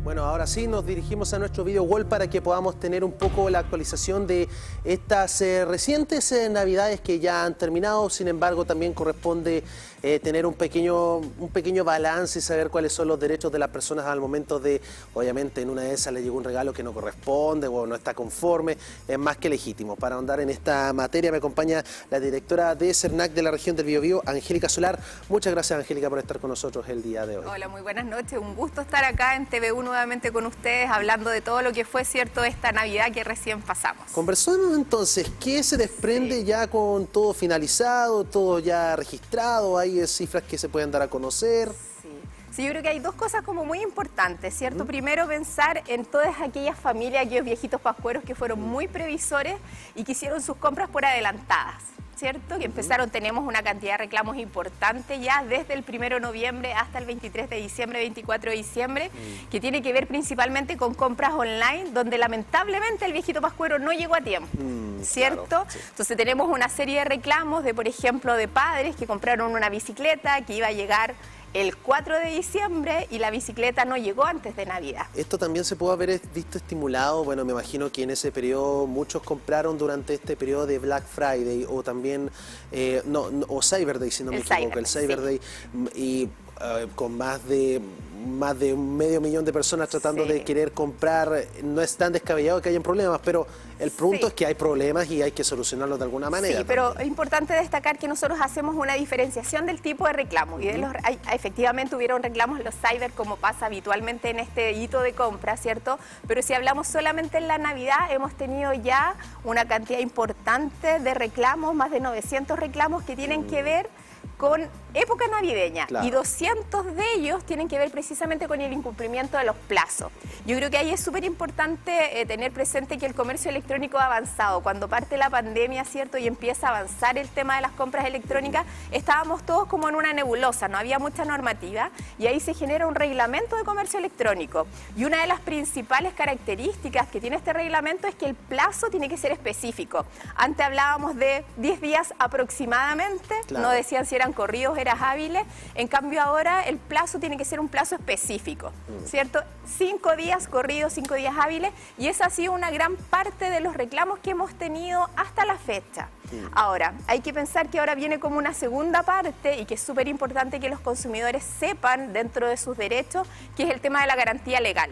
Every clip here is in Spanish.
Bueno, ahora sí nos dirigimos a nuestro video wall para que podamos tener un poco la actualización de estas recientes navidades que ya han terminado. Sin embargo, también corresponde tener un pequeño balance y saber cuáles son los derechos de las personas al momento de, obviamente, en una de esas le llegó un regalo que no corresponde o no está conforme. Es más que legítimo. Para ahondar en esta materia me acompaña la directora de CERNAC de la región del Biobío, Angélica Solar. Muchas gracias, Angélica, por estar con nosotros el día de hoy. Hola, muy buenas noches. Un gusto estar acá en TV1 nuevamente con ustedes, hablando de todo lo que fue cierto esta Navidad que recién pasamos. Conversamos entonces, ¿qué se desprende ya con todo finalizado, todo ya registrado? ¿Hay cifras que se pueden dar a conocer? Sí, yo creo que hay dos cosas como muy importantes, ¿cierto? Primero, pensar en todas aquellas familias, aquellos viejitos pascueros que fueron muy previsores y que hicieron sus compras por adelantadas, ¿cierto? Que empezaron, tenemos una cantidad de reclamos importante ya desde el 1 de noviembre hasta el 23 de diciembre, 24 de diciembre, que tiene que ver principalmente con compras online, donde lamentablemente el viejito pascuero no llegó a tiempo, ¿cierto? Claro, sí. Entonces tenemos una serie de reclamos de, por ejemplo, de padres que compraron una bicicleta que iba a llegar el 4 de diciembre y la bicicleta no llegó antes de Navidad. Esto también se puede haber visto estimulado, bueno, me imagino que en ese periodo muchos compraron durante este periodo de Black Friday o también, o Cyber Day, si no me equivoco, el Cyber Day, y con más de 500.000 de personas tratando de querer comprar. No es tan descabellado que hayan problemas, pero el punto es que hay problemas y hay que solucionarlos de alguna manera. Sí, pero es importante destacar que nosotros hacemos una diferenciación del tipo de reclamo y de los, efectivamente hubieron reclamos en los cyber, como pasa habitualmente en este hito de compra, ¿cierto? Pero si hablamos solamente en la Navidad, hemos tenido ya una cantidad importante de reclamos, más de 900 reclamos que tienen que ver con época navideña, claro. Y 200 de ellos tienen que ver precisamente con el incumplimiento de los plazos. Yo creo que ahí es súper importante tener presente que el comercio electrónico ha avanzado. Cuando parte la pandemia, ¿cierto?, y empieza a avanzar el tema de las compras electrónicas, estábamos todos como en una nebulosa, no había mucha normativa, y ahí se genera un reglamento de comercio electrónico. Y una de las principales características que tiene este reglamento es que el plazo tiene que ser específico. Antes hablábamos de 10 días aproximadamente, claro. No decían si eran corridos, eran hábiles. En cambio ahora el plazo tiene que ser un plazo específico, ¿cierto? 5 días corridos, 5 días hábiles, y esa ha sido una gran parte de los reclamos que hemos tenido hasta la fecha. Ahora, hay que pensar que ahora viene como una segunda parte y que es súper importante que los consumidores sepan dentro de sus derechos, que es el tema de la garantía legal,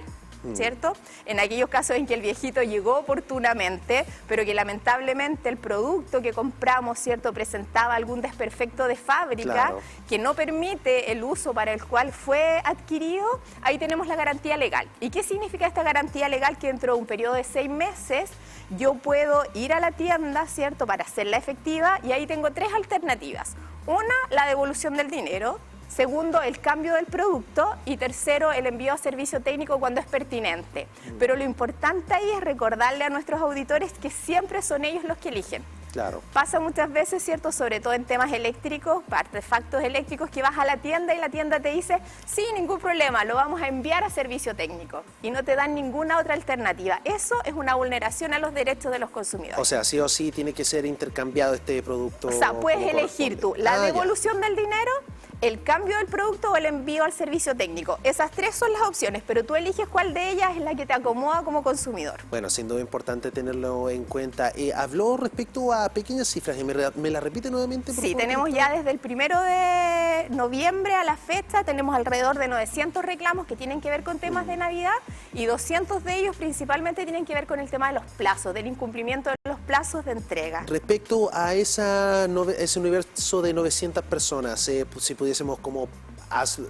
¿cierto? En aquellos casos en que el viejito llegó oportunamente, pero que lamentablemente el producto que compramos, ¿cierto?, presentaba algún desperfecto de fábrica, claro, que no permite el uso para el cual fue adquirido, ahí tenemos la garantía legal. ¿Y qué significa esta garantía legal? Que dentro de un periodo de 6 meses yo puedo ir a la tienda, ¿cierto?, para hacerla efectiva, y ahí tengo 3 alternativas. Una, la devolución del dinero. Segundo, el cambio del producto, y tercero, el envío a servicio técnico cuando es pertinente. Pero lo importante ahí es recordarle a nuestros auditores que siempre son ellos los que eligen. Claro. Pasa muchas veces, ¿cierto?, sobre todo en temas eléctricos, artefactos eléctricos, que vas a la tienda y la tienda te dice, sí, ningún problema, lo vamos a enviar a servicio técnico, y no te dan ninguna otra alternativa. Eso es una vulneración a los derechos de los consumidores. O sea, sí o sí tiene que ser intercambiado este producto. O sea, puedes elegir tú la devolución del dinero, el cambio del producto o el envío al servicio técnico. Esas 3 son las opciones, pero tú eliges cuál de ellas es la que te acomoda como consumidor. Bueno, sin duda importante tenerlo en cuenta. Habló respecto a pequeñas cifras, y me la repite nuevamente, por Sí, favor. tenemos ya desde el 1 de noviembre a la fecha, tenemos alrededor de 900 reclamos que tienen que ver con temas de Navidad, y 200 de ellos principalmente tienen que ver con el tema de los plazos, del incumplimiento de los plazos de entrega. Respecto a ese universo de 900 personas, si pudiésemos como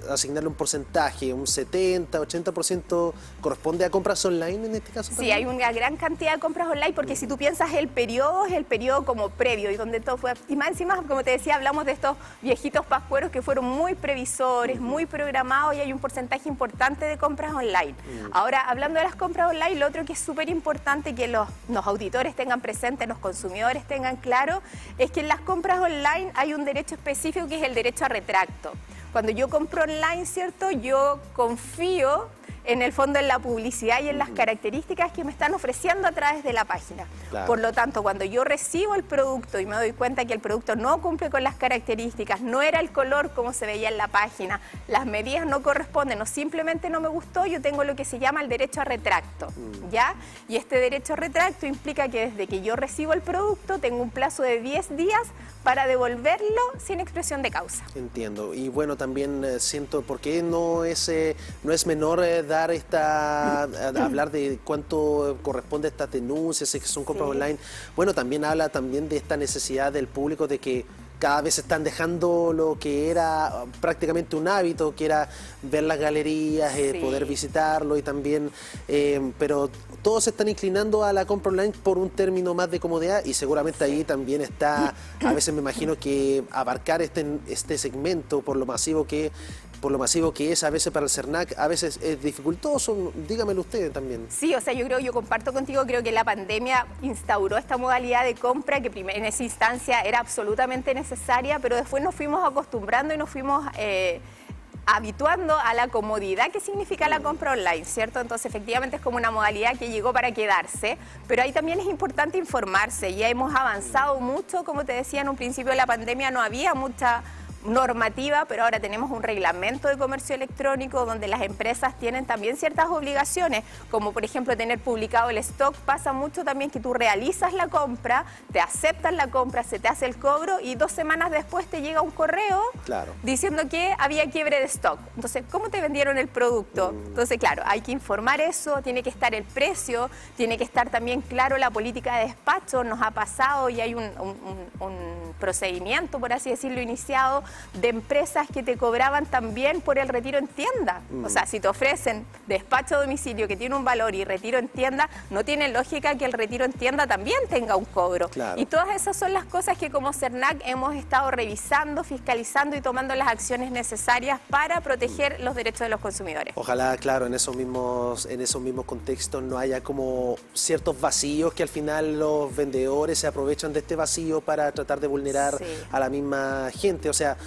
asignarle un porcentaje, un 70, 80%, ¿corresponde a compras online en este caso? Sí, también? hay una gran cantidad de compras online, porque si tú piensas el periodo, es el periodo como previo, y donde todo fue, y más encima, como te decía, hablamos de estos viejitos pascueros que fueron muy previsores, muy programados, y hay un porcentaje importante de compras online. Ahora, hablando de las compras online, lo otro que es súper importante que los auditores tengan presente, los consumidores tengan claro, es que en las compras online hay un derecho específico que es el derecho a retracto. Cuando yo compro online, ¿cierto?, yo confío en el fondo en la publicidad y en las características que me están ofreciendo a través de la página. Claro. Por lo tanto, cuando yo recibo el producto y me doy cuenta que el producto no cumple con las características, no era el color como se veía en la página, las medidas no corresponden o simplemente no me gustó, yo tengo lo que se llama el derecho a retracto, ¿ya? Y este derecho a retracto implica que desde que yo recibo el producto tengo un plazo de 10 días para devolverlo sin expresión de causa. Entiendo. Y bueno, también siento, ¿por qué no es menor dar hablar de cuánto corresponde a estas denuncias, que son compras online? Bueno, también habla también de esta necesidad del público de que cada vez están dejando lo que era prácticamente un hábito, que era ver las galerías, poder visitarlo y también, pero todos se están inclinando a la compra online por un término más de comodidad y seguramente ahí también está, a veces me imagino que abarcar este segmento por lo masivo que es a veces para el CERNAC, a veces es dificultoso, dígamelo ustedes también. Sí, o sea, yo comparto contigo, creo que la pandemia instauró esta modalidad de compra que en esa instancia era absolutamente necesaria, pero después nos fuimos acostumbrando y nos fuimos habituando a la comodidad que significa la compra online, ¿cierto? Entonces, efectivamente es como una modalidad que llegó para quedarse, pero ahí también es importante informarse. Ya hemos avanzado mucho, como te decía, en un principio de la pandemia no había mucha normativa, pero ahora tenemos un reglamento de comercio electrónico donde las empresas tienen también ciertas obligaciones, como por ejemplo tener publicado el stock. Pasa mucho también que tú realizas la compra, te aceptan la compra, se te hace el cobro y 2 semanas después te llega un correo diciendo que había quiebre de stock. Entonces, ¿cómo te vendieron el producto? Entonces, claro, hay que informar eso, tiene que estar el precio, tiene que estar también claro la política de despacho. Nos ha pasado y hay un procedimiento, por así decirlo, iniciado de empresas que te cobraban también por el retiro en tienda. O sea, si te ofrecen despacho a domicilio que tiene un valor y retiro en tienda, no tiene lógica que el retiro en tienda también tenga un cobro. Claro. Y todas esas son las cosas que como CERNAC hemos estado revisando, fiscalizando y tomando las acciones necesarias para proteger los derechos de los consumidores. Ojalá, claro, en esos mismos contextos no haya como ciertos vacíos que al final los vendedores se aprovechan de este vacío para tratar de vulnerar a la misma gente. O sea,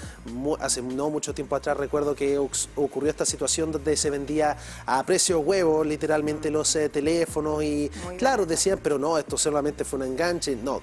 hace no mucho tiempo atrás recuerdo que ocurrió esta situación donde se vendía a precio huevo literalmente los teléfonos y claro, decían, pero no, esto solamente fue un enganche. No,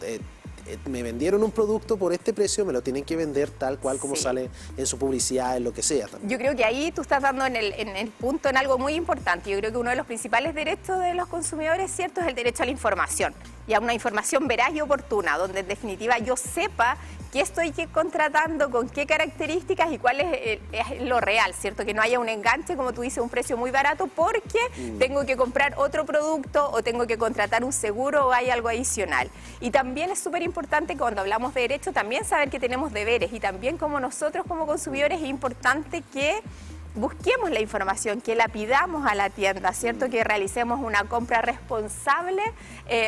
me vendieron un producto por este precio, me lo tienen que vender tal cual como sale en su publicidad, en lo que sea también. Yo creo que ahí tú estás dando en el punto en algo muy importante. Yo creo que uno de los principales derechos de los consumidores, ¿cierto?, es el derecho a la información y a una información veraz y oportuna, donde en definitiva yo sepa qué estoy contratando, con qué características y cuál es lo real, ¿cierto? Que no haya un enganche, como tú dices, un precio muy barato porque tengo que comprar otro producto o tengo que contratar un seguro o hay algo adicional. Y también es súper importante cuando hablamos de derecho también saber que tenemos deberes y también como nosotros como consumidores es importante que busquemos la información, que la pidamos a la tienda, ¿cierto? Que realicemos una compra responsable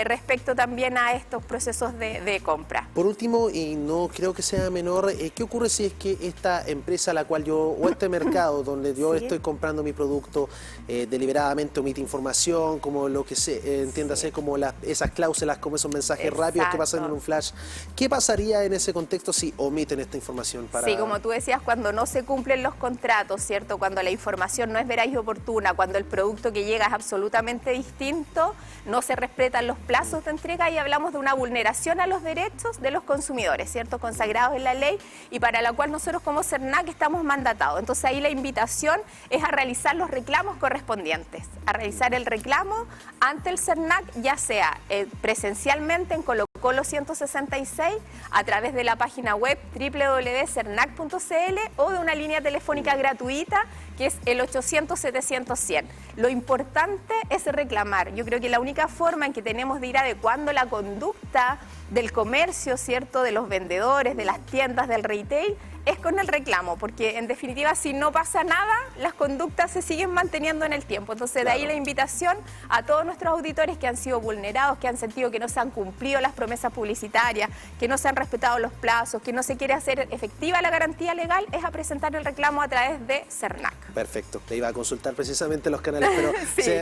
respecto también a estos procesos de compra. Por último, y no creo que sea menor, ¿qué ocurre si es que esta empresa a la cual o este mercado donde yo estoy comprando mi producto deliberadamente omite información, como lo que entiéndase como esas cláusulas, como esos mensajes rápidos que pasan en un flash? ¿Qué pasaría en ese contexto si omiten esta información? Sí, como tú decías, cuando no se cumplen los contratos, ¿cierto? Cuando la información no es veraz y oportuna, cuando el producto que llega es absolutamente distinto, no se respetan los plazos de entrega y hablamos de una vulneración a los derechos de los consumidores, ¿cierto? Consagrados en la ley y para la cual nosotros como CERNAC estamos mandatados. Entonces ahí la invitación es a realizar los reclamos correspondientes, a realizar el reclamo ante el CERNAC, ya sea presencialmente en Colo Colo 166, a través de la página web www.cernac.cl o de una línea telefónica gratuita que es el 800-700-100. Lo importante es reclamar. Yo creo que la única forma en que tenemos de ir adecuando la conducta del comercio, ¿cierto?, de los vendedores, de las tiendas, del retail, es con el reclamo, porque en definitiva si no pasa nada, las conductas se siguen manteniendo en el tiempo. Entonces de ahí la invitación a todos nuestros auditores que han sido vulnerados, que han sentido que no se han cumplido las promesas publicitarias, que no se han respetado los plazos, que no se quiere hacer efectiva la garantía legal, es a presentar el reclamo a través de CERNAC. Perfecto, te iba a consultar precisamente los canales, pero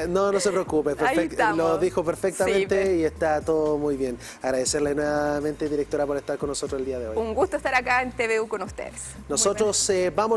no se preocupe, lo dijo perfectamente y está todo muy bien. Agradecerle nuevamente, directora, por estar con nosotros el día de hoy. Un gusto estar acá en TVU con ustedes. Nosotros vamos